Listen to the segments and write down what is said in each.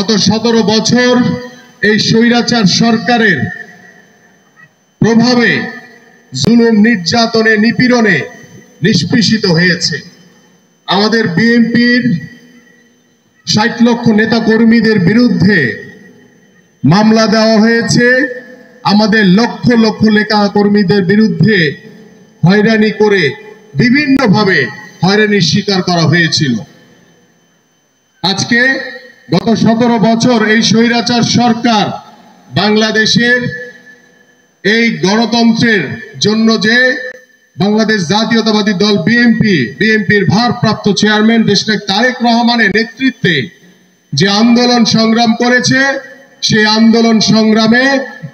গত 17 বছর এই স্বৈরাচার সরকারের প্রভাবে জুলুম নির্যাতনে নিপীড়নে নিষ্পেষিত হয়েছে। আমাদের বিএনপির 60 লক্ষ নেতা কর্মীদের বিরুদ্ধে মামলা দেওয়া হয়েছে। আমাদের লক্ষ লক্ষ নেতা কর্মীদের বিরুদ্ধে হয়রানি করে বিভিন্নভাবে হয়রানির শিকার করা হয়েছিল। আজকে গত 17 বছর এই স্বৈরাচার সরকার বাংলাদেশের এই গণতন্ত্রের জন্য যে বাংলাদেশ জাতীয়তাবাদী দল বিএনপির ভারপ্রাপ্ত চেয়ারম্যান দেশনায়ক তারেক রহমানের নেতৃত্বে যে আন্দোলন সংগ্রাম করেছে, সেই আন্দোলন সংগ্রামে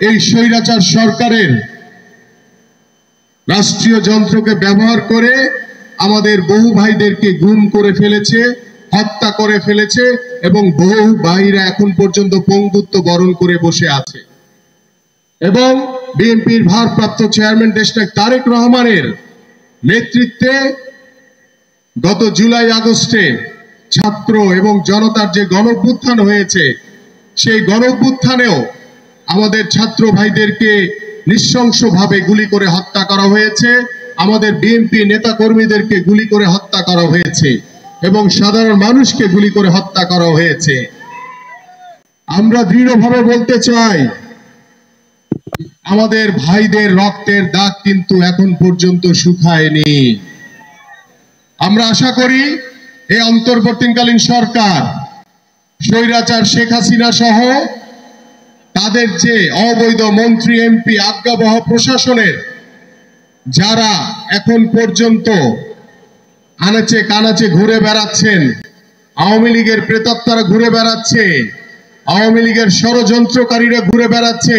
এই স্বৈরাচার সরকারের রাষ্ট্রীয় যন্ত্রকে ব্যবহার করে আমাদের বহু ভাইদেরকে গুম করে ফেলেছে, হত্যা করে ফেলেছে এবং বহু ভাইরা এখন পর্যন্ত পঙ্গুত্ব বরণ করে বসে আছে। এবং বিএনপির ভারপ্রাপ্ত চেয়ারম্যান দেশনায়ক তারেক রহমানের নেতৃত্বে গত জুলাই আগস্টে ছাত্র এবং জনতার যে গণঅভ্যুত্থান হয়েছে, সেই গণঅভ্যুত্থানেও আমাদের ছাত্র ভাইদেরকে নৃশংসভাবে গুলি করে হত্যা করা হয়েছে, আমাদের বিএনপি নেতা কর্মীদেরকে গুলি করে হত্যা করা হয়েছে এবং সাধারণ মানুষকে গুলি করে হত্যা করা হয়েছে। আমরা দৃঢ়ভাবে বলতে চাই, আমাদের ভাইদের রক্তের দাগ কিন্তু এখন পর্যন্ত শুকায়নি। আমরা আশা করি এই অন্তর্বর্তীকালীন সরকার স্বৈরাচার শেখ হাসিনা সহ তাদের যে অবৈধ মন্ত্রী এমপি আজ্ঞাবহ প্রশাসনের যারা এখন পর্যন্ত আনাচে কানাচে ঘুরে বেড়াচ্ছেন, আওয়ামী লীগের প্রেতাত্মারা ঘুরে বেড়াচ্ছে, আওয়ামী লীগের ষড়যন্ত্রকারীরা ঘুরে বেড়াচ্ছে,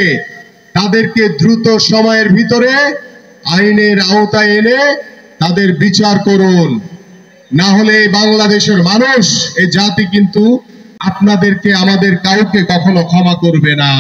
তাদেরকে দ্রুত সময়ের ভিতরে আইনের আওতায় এনে তাদের বিচার করুন। না হলে বাংলাদেশের মানুষ, এই জাতি কিন্তু আপনাদেরকে আমাদের কাউকে কখনো ক্ষমা করবে না।